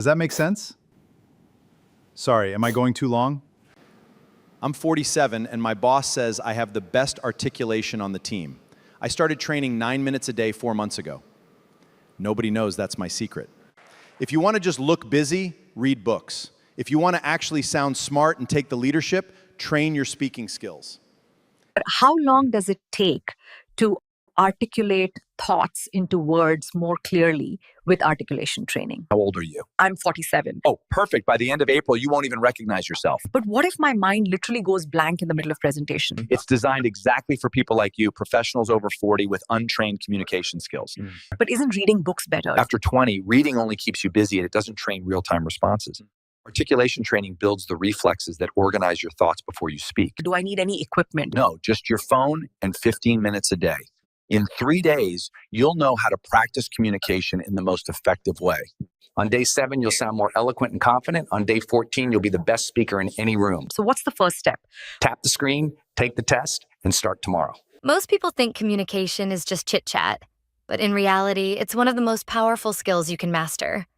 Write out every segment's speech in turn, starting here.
Does that make sense? Sorry, am I going too long? I'm 47 and my boss says I have the best articulation on the team. I started training 9 minutes a day 4 months ago. Nobody knows that's my secret. If you want to just look busy, read books. If you want to actually sound smart and take the leadership, train your speaking skills. How long does it take to articulate thoughts into words more clearly with articulation training? How old are you? I'm 47. Oh, perfect. By the end of April, you won't even recognize yourself. But what if my mind literally goes blank in the middle of presentation? It's designed exactly for people like you, professionals over 40 with untrained communication skills. But isn't reading books better? After 20, reading only keeps you busy and it doesn't train real-time responses. Articulation training builds the reflexes that organize your thoughts before you speak. Do I need any equipment? No, just your phone and 15 minutes a day. In 3 days, you'll know how to practice communication in the most effective way. On day 7, you'll sound more eloquent and confident. On day 14, you'll be the best speaker in any room. So what's the first step? Tap the screen, take the test, and start tomorrow. Most people think communication is just chit-chat, but in reality, it's one of the most powerful skills you can master.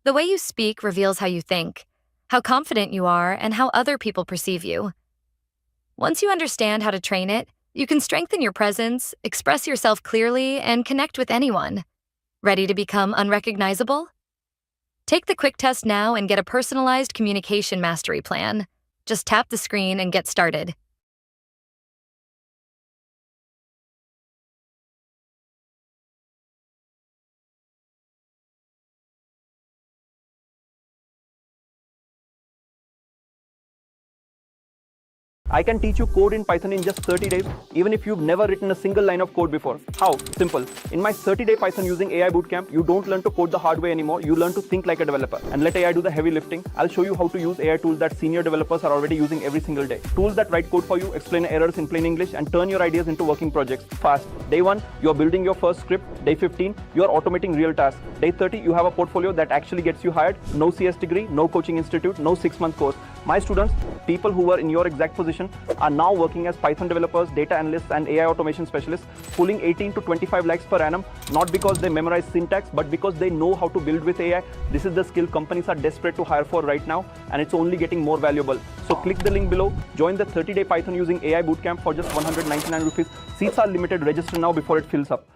The way you speak reveals how you think, how confident you are, and how other people perceive you. Once you understand how to train it, you can strengthen your presence, express yourself clearly, and connect with anyone. Ready to become unrecognizable? Take the quick test now and get a personalized communication mastery plan. Just tap the screen and get started. I can teach you code in Python in just 30 days, even if you've never written a single line of code before. How? Simple. In my 30-day Python using AI bootcamp, you don't learn to code the hard way anymore. You learn to think like a developer and let AI do the heavy lifting. I'll show you how to use AI tools that senior developers are already using every single day. Tools that write code for you, explain errors in plain English, and turn your ideas into working projects fast. Day 1, you're building your first script. Day 15, you're automating real tasks. Day 30, you have a portfolio that actually gets you hired. No CS degree, no coaching institute, no 6-month course. My students, people who were in your exact position, are now working as Python developers, data analysts, and AI automation specialists, pulling 18 to 25 lakhs per annum, not because they memorize syntax, but because they know how to build with AI. This is the skill companies are desperate to hire for right now, and it's only getting more valuable. So click the link below, join the 30-day Python using AI bootcamp for just 199 rupees. Seats are limited, register now before it fills up.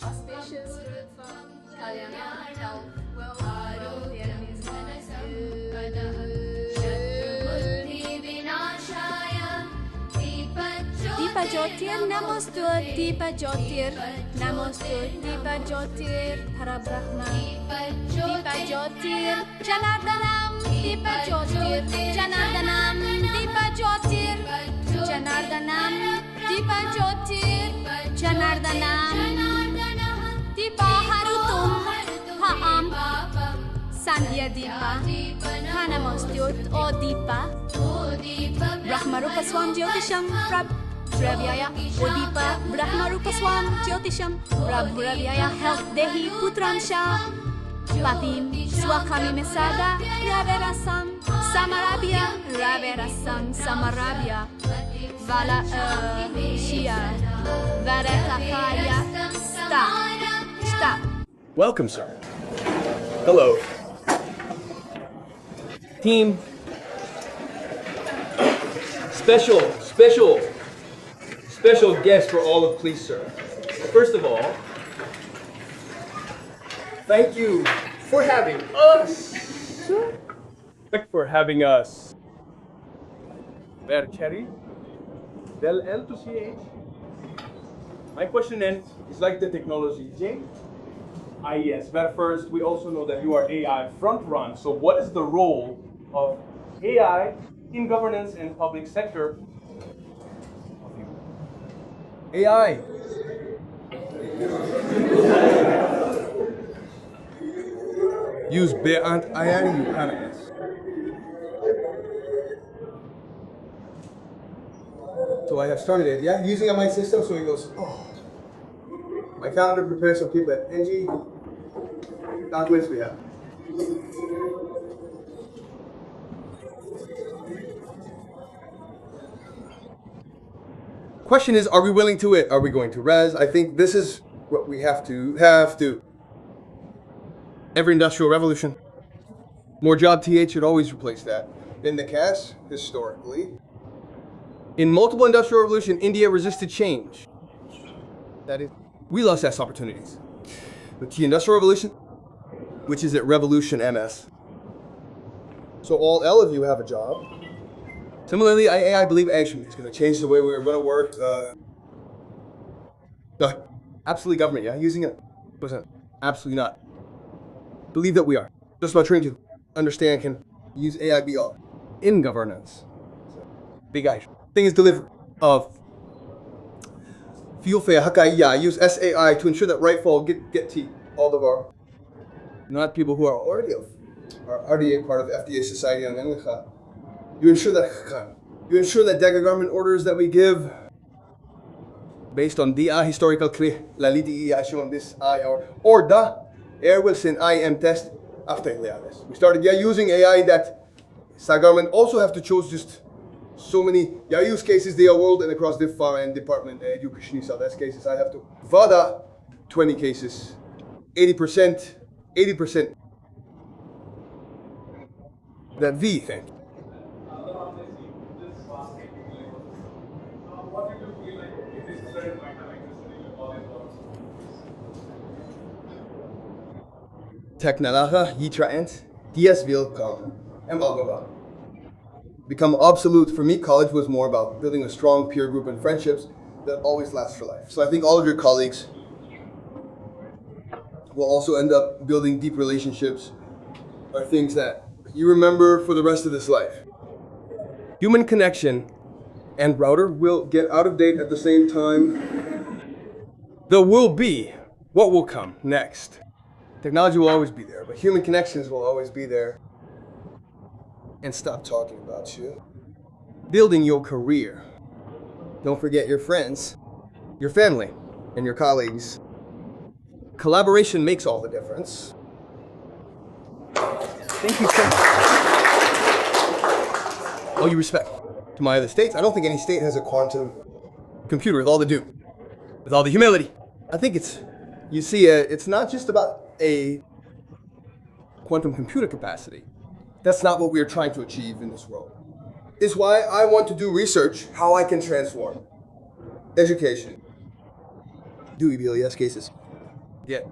Auspicious fruit from Kalyana, health, wealth, the enemies Deepa Jyotir, Namostur, Deepa Jyotir, Namostur, Deepa Jyotir, Parabrahma, Deepa Jyotir, Janardanam, Deepa Jyotir, Janardanam, Deepa Jyotir, Janardanam, Deepa Jyotir, Janardanam, Deepa Harutum, Haam, Sandhya Deepa, Hanamostyut, O Deepa, Brahmarupa Swam Jyotisham, Prabhyaya, O Deepa, Brahmarupa Swam Jyotisham, Prabhyaya, Health Dehi Putram Shah, Patim, Swakami Mesada, Raverasam, Samarabia, Raverasan, Samarabia, Vala, Shia, Varetakaya, Stop. Welcome, sir. Hello. Team. Special guest for all of please, sir. First of all, thank you for having us. Thank you for having us. Percheri, del L to CH. My question then is like the technology, Jay. Yes, but first we also know that you are AI front run. So what is the role of AI in governance and public sector? AI. Use beant AI you analyze. So I have started it, yeah, using my system. So he goes, oh, my calendar prepares some people at NG documents we have. Question is, are we willing to it? Are we going to res? I think this is what we have to. Every industrial revolution, more job TH should always replace that. In the CAS, historically, in multiple industrial revolution, India resisted change. That is, we lost S opportunities. The T industrial revolution, which is at revolution MS. So all L of you have a job. Similarly, I believe action is going to change the way we're going to work. Absolutely government, yeah? Using it? Absolutely not. Believe that we are. Just about trying to understand can use AI BR in governance. Big action. Thing is delivery of fuel fare, Hakai, use SAI to ensure that rightful get T, all of our, not people who are already a part of FDA society and Englicha. You ensure that DECA government orders that we give based on DA historical la liti on this I or the air will send IM test after this. We started using AI that sa government also have to choose just so many use cases they are world and across the far end department education so that's cases I have to VADA 20 cases 80% that V thing. Technalaga, Yitra Ent, DS will come, and become obsolete. For me, college was more about building a strong peer group and friendships that always last for life. So I think all of your colleagues will also end up building deep relationships or things that you remember for the rest of this life. Human connection and router will get out of date at the same time. There will be what will come next. Technology will always be there, but human connections will always be there. And stop talking about you. Building your career. Don't forget your friends, your family, and your colleagues. Collaboration makes all the difference. Thank you so much. All due respect to my other states, I don't think any state has a quantum computer with all the due, with all the humility. I think it's not just about a quantum computer capacity. That's not what we are trying to achieve in this world. It's why I want to do research, how I can transform education. Do EBLES cases. Get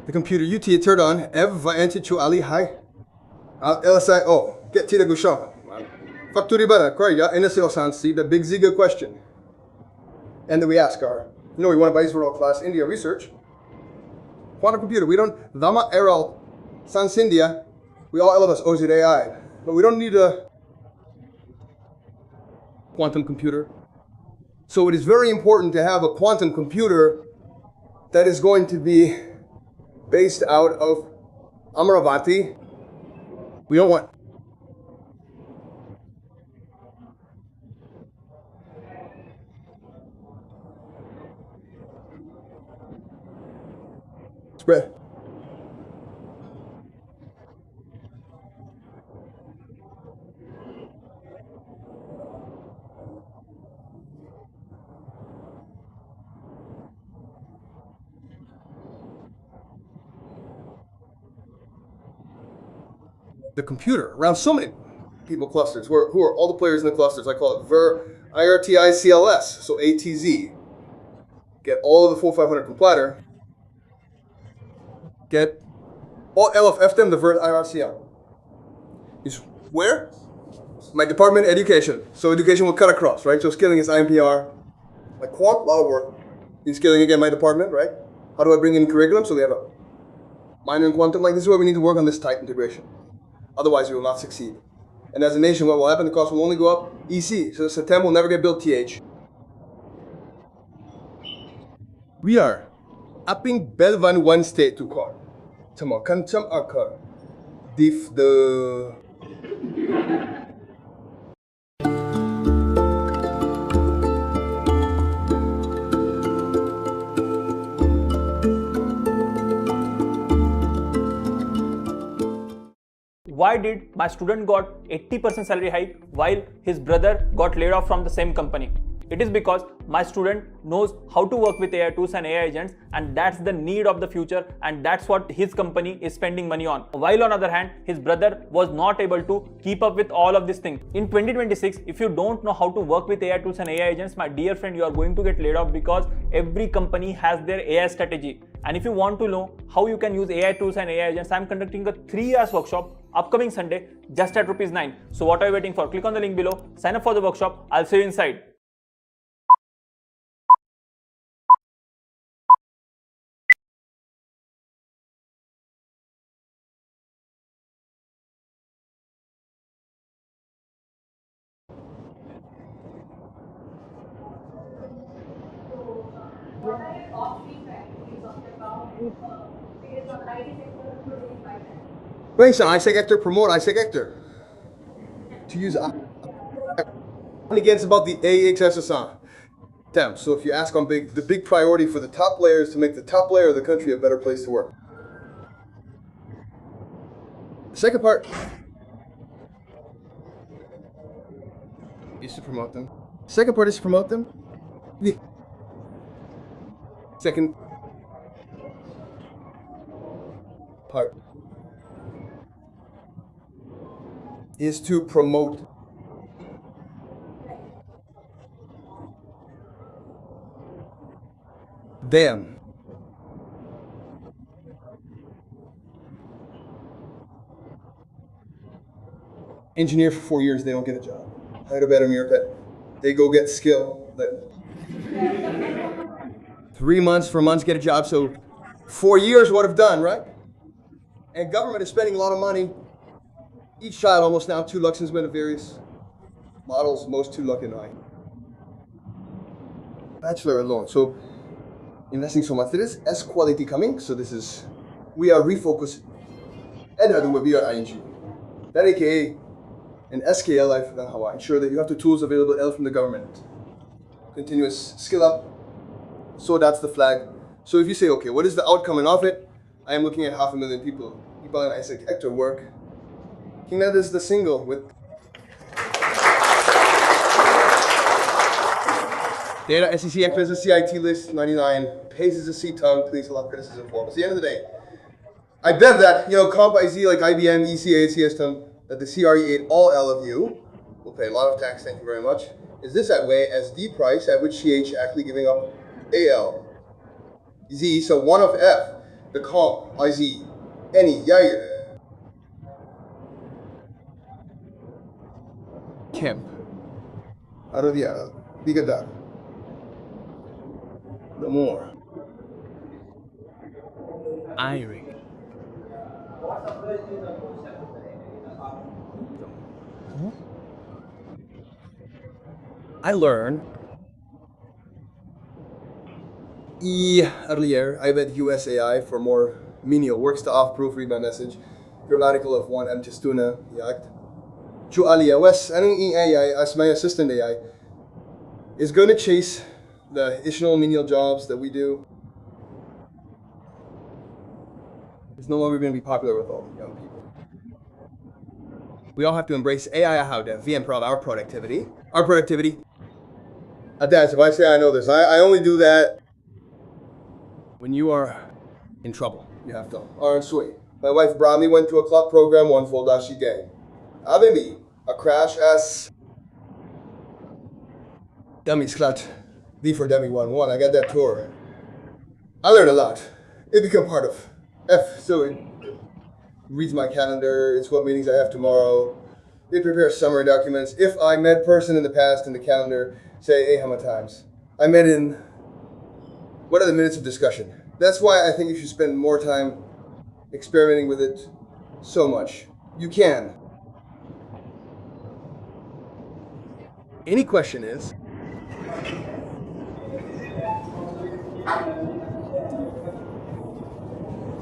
the computer UT turned on, ev to Ali Hai. LSI, get Tita Gushan. Factory Bada, Korea, NSL Sansi, the big Ziga question. And then we ask we want to buy this world class India research. Quantum computer, we don't, Dama Errol Sans India, we all of us owes it AI. But we don't need a quantum computer. So it is very important to have a quantum computer that is going to be based out of Amaravati. We don't want spread. the computer around so many people clusters. Who are all the players in the clusters? I call it VER IRTICLS, so ATZ. Get all of the full 500 from Platter. Get all LFF them, the VER IRCL. Is where? My department, education. So education will cut across, right? So skilling is IMPR. Like quant, a lot of work. In skilling again, my department, right? How do I bring in curriculum? So we have a minor in quantum. Like this is where we need to work on this tight integration. Otherwise, we will not succeed. And as a nation, what will happen? The cost will only go up. EC. So September will never get built TH. We are upping Belvan one state to car. Tama kancham akar. Dif the. Why did my student got 80% salary hike while his brother got laid off from the same company? It is because my student knows how to work with AI tools and AI agents, and that's the need of the future, and that's what his company is spending money on. While on the other hand, his brother was not able to keep up with all of these things. In 2026, if you don't know how to work with AI tools and AI agents, my dear friend, you are going to get laid off because every company has their AI strategy. And if you want to know how you can use AI tools and AI agents, I'm conducting a 3 hours workshop upcoming Sunday just at ₹9. So what are you waiting for? Click on the link below, sign up for the workshop. I'll see you inside. Thanks, Isaac Hector, promote Isaac Hector. To use again, it's about the AXSSR. Damn, so if you ask on the big priority for the top layer is to make the top layer of the country a better place to work. The second part is to promote them. Second part is to promote them. The second part is to promote them. Engineer for 4 years, they don't get a job. Hire a better America. They go get skill. 3 months, 4 months, get a job. So 4 years would have done, right? And government is spending a lot of money. Each child almost now 2 lakhs went of various models, most 2 lakh and 9. Bachelor alone. So investing so much. There is S quality coming. So this is, we are refocused. And we are ING. That AKA an SKL life than Hawaii. Ensure that you have the tools available L from the government. Continuous skill up. So that's the flag. So if you say, okay, what is the outcome and of it? I am looking at 500,000 people. People in Isaac Hector work. King Ned is the single with data SEC Hector is a CIT list 99. Pace is a C tongue. Please allow criticism for. But at the end of the day, I bet that, comp IZ like IBM, ECA, CSTM, that the CRE8, all L of you, will pay a lot of tax, thank you very much. Is this that way as D price at which CH actually giving up AL? Z, so 1 of F, the comp, IZ, any, yeah. Kemp. Aradia, Bigadar. The more. Irie. I learned earlier. I bet USAI for more menial works to off proofread my message. Grammatical of 1 M Testuna Yakt. Chu Alia West, anong AI as my assistant AI is going to chase the additional menial jobs that we do. It's no longer going to be popular with all the young people. We all have to embrace AI how to VM improve our productivity. Our productivity. That's if I say I know this, I only do that when you are in trouble. You have to. Or sui. My wife Brahmi went to a club program, one full dashi gang. Abimi, a crash as dummies clat. D for dummy 1-1. I got that tour. I learned a lot. It became part of F, so it reads my calendar, it's what meetings I have tomorrow. It prepares summary documents. If I met person in the past in the calendar, say, hey, how many times? I met in, what are the minutes of discussion? That's why I think you should spend more time experimenting with it so much. You can. Any question is,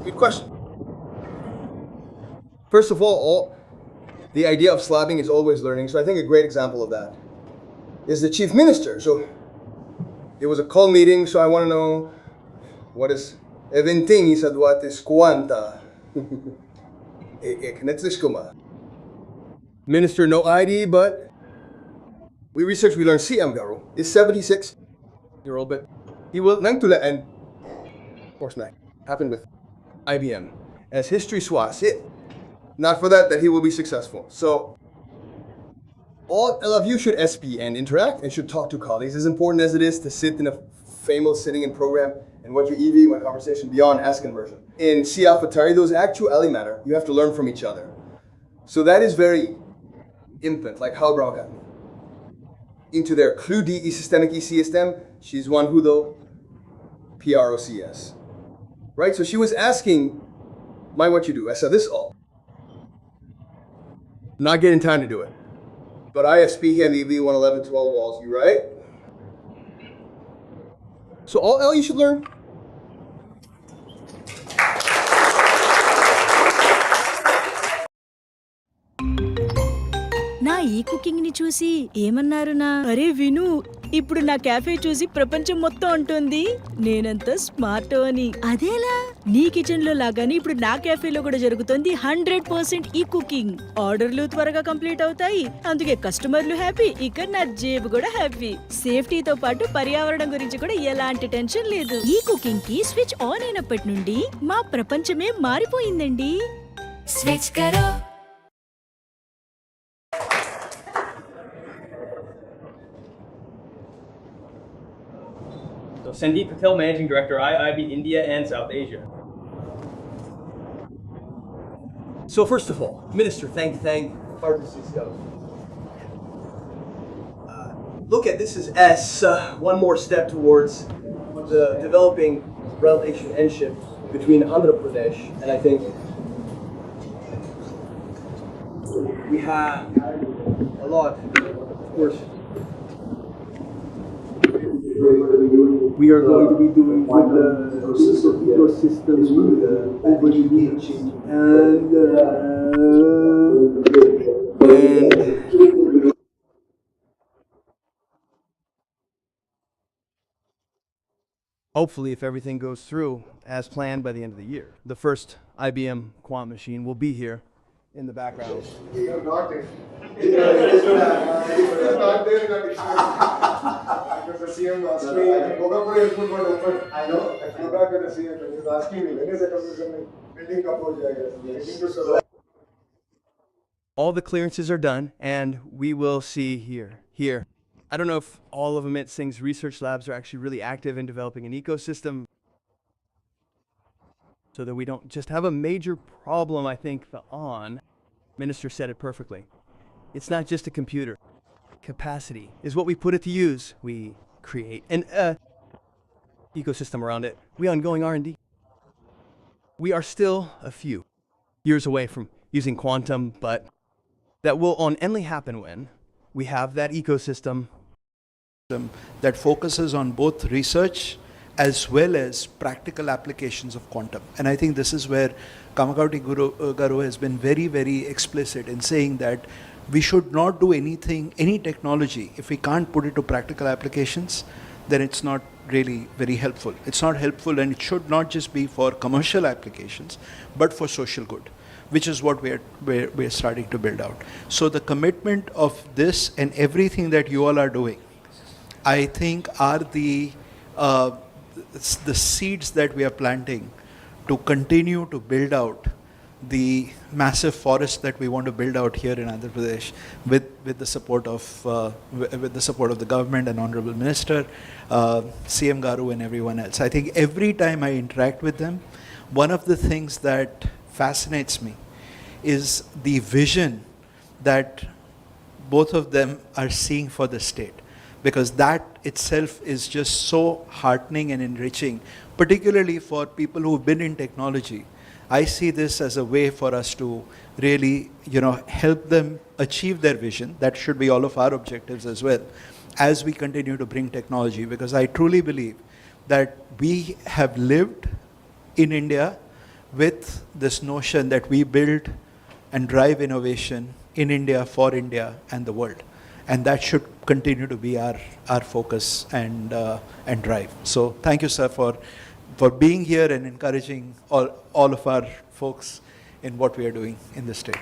good question. First of all, the idea of slabbing is always learning. So I think a great example of that is the chief minister. So it was a call meeting. So I want to know what is eventing sa duat is kuanta. Minister no ID, but we researched, we learned CM Garo is 76-year-old, but he will nang tula and of course Mac happened with IBM as history swas it. Not for that he will be successful. So all of you should SP and interact and should talk to colleagues. As important as it is to sit in a famous sitting in program and watch your EV when conversation beyond ask conversion. In C Alphatari, those actually matter. You have to learn from each other. So that is very infant, like how Brown into their clue DE systemic ECStem. She's one who though PROCS. Right? So she was asking, mind what you do. I said this all. Not getting time to do it. But ISP and EV 111, 12 walls, you right? So all L you should learn. నా ఈ cooking ని చూసి ఏమన్నారు నా అరే విను ఇప్పుడు నా క్యాఫే చూసి ప్రపంచం మొత్తం అంటుంది నేనంత స్మార్ట్ అని అదేలా నీ కిచెన్ లో లాగానే ఇప్పుడు నా క్యాఫేలో కూడా జరుగుతుంది 100% ఈ కుకింగ్ ఆర్డర్లు త్వరగా కంప్లీట్ అవుతాయి అందుకే కస్టమర్లు హ్యాపీ ఇక నా జేబు కూడా హ్యాపీ సేఫ్టీతో పాటు పర్యావరణం గురించి కూడా ఎలాంటి టెన్షన్ లేదు ఈ కుకింగ్ కి స్విచ్ ఆన్ అయినప్పటి నుండి మా ప్రపంచమే మారిపోయిందండి స్విచ్ కరో So Sandeep Patel, Managing Director, IIB India and South Asia. So first of all, Minister, thank look at this as S, one more step towards the developing relationship between Andhra Pradesh and I think we have a lot, of course. We are going to be doing with the ecosystem, and hopefully, if everything goes through as planned by the end of the year, the first IBM quant machine will be here in the background. All the clearances are done, and we will see here. I don't know if all of Amit Singh's research labs are actually really active in developing an ecosystem so that we don't just have a major problem. I think the Minister said it perfectly. It's not just a computer. Capacity is what we put it to use. We create an ecosystem around it. We ongoing R&D. We are still a few years away from using quantum, but that will only happen when we have that ecosystem that focuses on both research as well as practical applications of quantum. And I think this is where Kamakauti Garu has been very, very explicit in saying that we should not do anything, any technology, if we can't put it to practical applications, then it's not really very helpful. It's not helpful, and it should not just be for commercial applications, but for social good, which is what we're starting to build out. So the commitment of this and everything that you all are doing, I think are the seeds that we are planting to continue to build out the massive forest that we want to build out here in Andhra Pradesh with the support of the government and Honorable Minister, CM Garu and everyone else. I think every time I interact with them, one of the things that fascinates me is the vision that both of them are seeing for the state, because that itself is just so heartening and enriching, particularly for people who've been in technology. I see this as a way for us to really, help them achieve their vision. That should be all of our objectives as well, as we continue to bring technology, because I truly believe that we have lived in India with this notion that we build and drive innovation in India, for India, and the world. And that should continue to be our focus and drive. So thank you, sir, for being here and encouraging all of our folks in what we are doing in the state.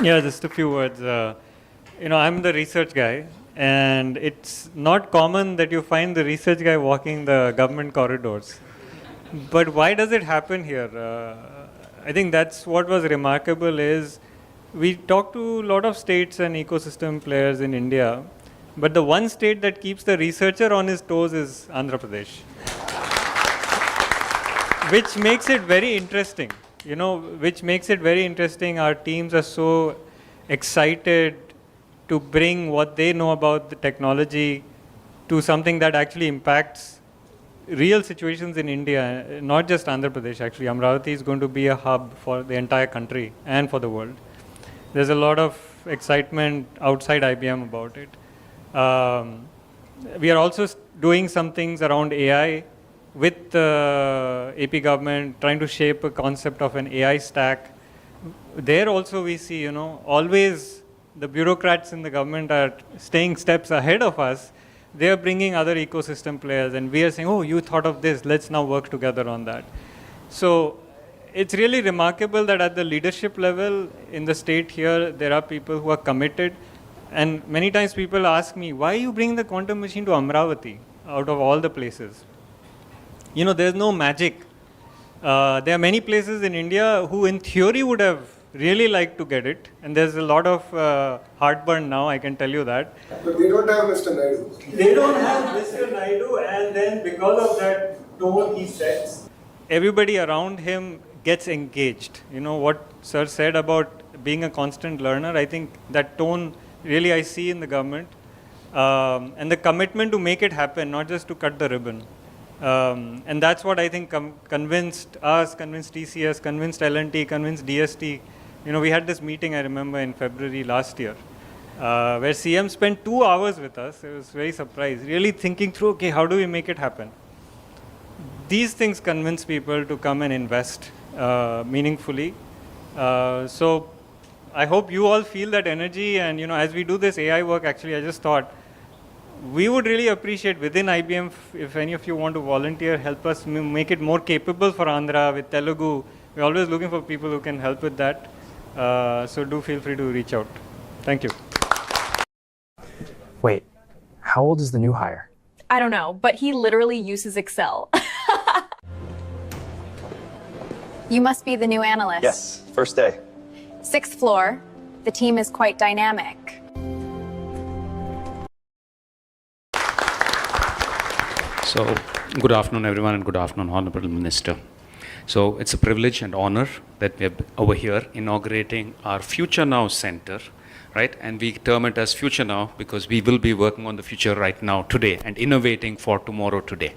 Yeah, just a few words. I'm the research guy, and it's not common that you find the research guy walking the government corridors. But why does it happen here? I think that's what was remarkable is we talk to a lot of states and ecosystem players in India, but the one state that keeps the researcher on his toes is Andhra Pradesh. Which makes it very interesting, Our teams are so excited to bring what they know about the technology to something that actually impacts real situations in India, not just Andhra Pradesh. Actually, Amravati is going to be a hub for the entire country and for the world. There's a lot of excitement outside IBM about it. We are also doing some things around AI with the AP government, trying to shape a concept of an AI stack. There also we see, always the bureaucrats in the government are staying steps ahead of us. They are bringing other ecosystem players, and we are saying, oh, you thought of this, let's now work together on that. So it's really remarkable that at the leadership level in the state here, there are people who are committed. And many times people ask me, why are you bringing the quantum machine to Amravati out of all the places? There's no magic. There are many places in India who in theory would have really liked to get it. And there's a lot of heartburn now, I can tell you that. But they don't have Mr. Naidu. They don't have Mr. Naidu, and then because of that tone he sets, everybody around him gets engaged. What Sir said about being a constant learner, I think that tone really I see in the government. And the commitment to make it happen, not just to cut the ribbon. And that's what I think convinced us, convinced TCS, convinced L&T, convinced DST. We had this meeting, I remember, in February last year, where CM spent 2 hours with us. I was very surprised, really thinking through, okay, how do we make it happen? These things convince people to come and invest meaningfully. So I hope you all feel that energy. And, as we do this AI work, actually, I just thought, we would really appreciate within IBM, if any of you want to volunteer, help us make it more capable for Andhra with Telugu. We're always looking for people who can help with that. So do feel free to reach out. Thank you. Wait, how old is the new hire? I don't know, but he literally uses Excel. You must be the new analyst. Yes, first day. 6th floor. The team is quite dynamic. So, good afternoon, everyone, and good afternoon, Honorable Minister. So, it's a privilege and honor that we're over here inaugurating our FutureNow Center, right? And we term it as FutureNow because we will be working on the future right now, today, and innovating for tomorrow, today,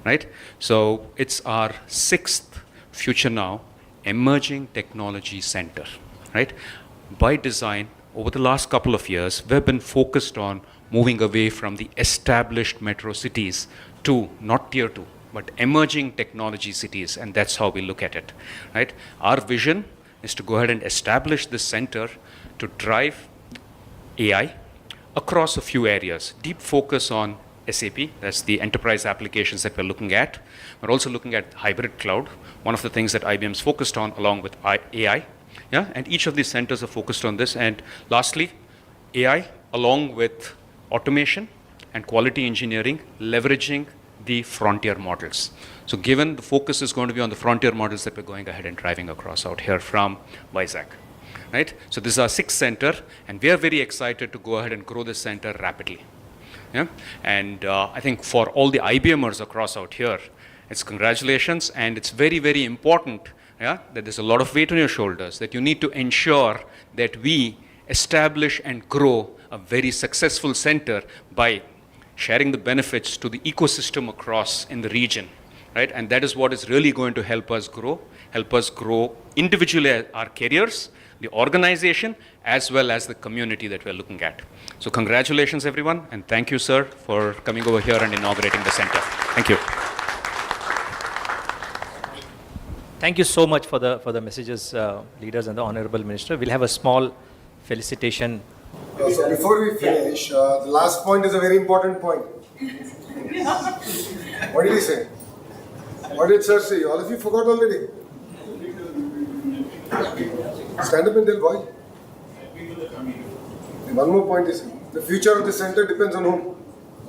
right? So, it's our 6th FutureNow Emerging Technology Center, right? By design, over the last couple of years, we've been focused on moving away from the established metro cities to not tier 2, but emerging technology cities, and that's how we look at it, right? Our vision is to go ahead and establish this center to drive AI across a few areas. Deep focus on SAP, that's the enterprise applications that we're looking at. We're also looking at hybrid cloud, one of the things that IBM's focused on along with AI, yeah? And each of these centers are focused on this. And lastly, AI along with automation and quality engineering, leveraging the frontier models. So given the focus is going to be on the frontier models that we're going ahead and driving across out here from Vizag, right? So this is our 6th center, and we are very excited to go ahead and grow this center rapidly. Yeah? And I think for all the IBMers across out here, it's congratulations, and it's very, very important, yeah, that there's a lot of weight on your shoulders, that you need to ensure that we establish and grow a very successful center by sharing the benefits to the ecosystem across in the region, right? And that is what is really going to help us grow individually our careers, the organization, as well as the community that we're looking at. So congratulations, everyone, and thank you, sir, for coming over here and inaugurating the center. Thank you. Thank you so much for the messages, leaders and the Honorable Minister. We'll have a small felicitation. So before we finish, the last point is a very important point. What did he say? What did sir say? All of you forgot already? Stand up and tell boy. One more point is, the future of the center depends on whom?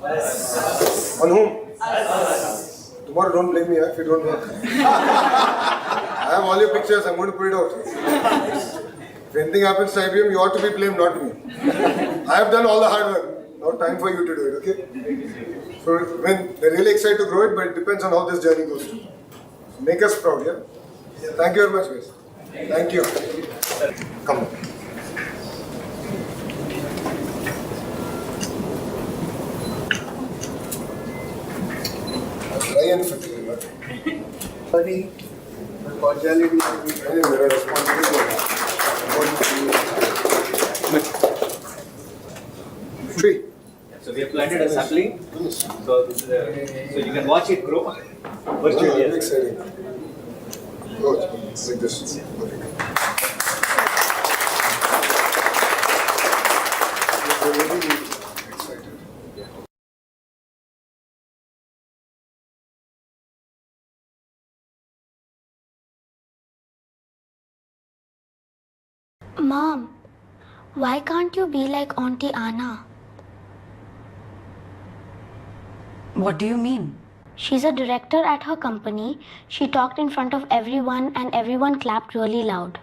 Us. On whom? Us. Tomorrow don't blame me if you don't work. I have all your pictures, I'm going to put it out. If anything happens to IBM, you ought to be blamed, not me. I have done all the hard work. Now time for you to do it, okay? So when they're really excited to grow it, but it depends on how this journey goes to. So make us proud, yeah? Thank you very much, guys. Thank you. Come on. Try and fit it, right? Cordiality, tree. So we have planted a sapling. So this is so you can watch it grow virtually. Very exciting. Good. Like this. Mom, why can't you be like Auntie Anna? What do you mean? She's a director at her company. She talked in front of everyone and everyone clapped really loud.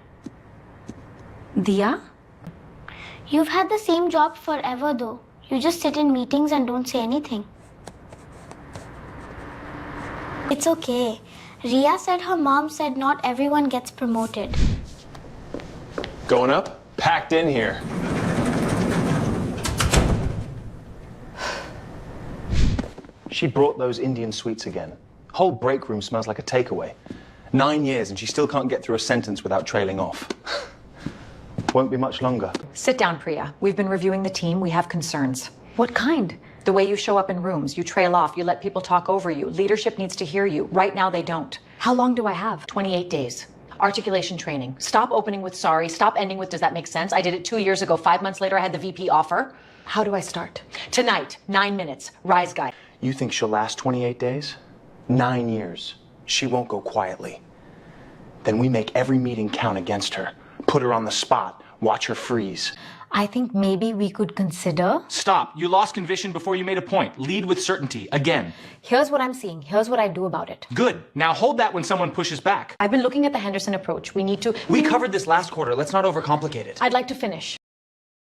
Diya? You've had the same job forever though. You just sit in meetings and don't say anything. It's okay. Ria said her mom said not everyone gets promoted. Going up? Packed in here. She brought those Indian sweets again. Whole break room smells like a takeaway. 9 years and she still can't get through a sentence without trailing off. Won't be much longer. Sit down, Priya. We've been reviewing the team. We have concerns. What kind? The way you show up in rooms. You trail off. You let people talk over you. Leadership needs to hear you. Right now, they don't. How long do I have? 28 days. Articulation training. Stop opening with sorry. Stop ending with does that make sense? I did it 2 years ago. 5 months later, I had the VP offer. How do I start? Tonight, 9 minutes. Rise guide. You think she'll last 28 days? 9 years. She won't go quietly. Then we make every meeting count against her. Put her on the spot. Watch her freeze. I think maybe we could consider... Stop. You lost conviction before you made a point. Lead with certainty. Again. Here's what I'm seeing. Here's what I do about it. Good. Now hold that when someone pushes back. I've been looking at the Henderson approach. We need to... We covered this last quarter. Let's not overcomplicate it. I'd like to finish.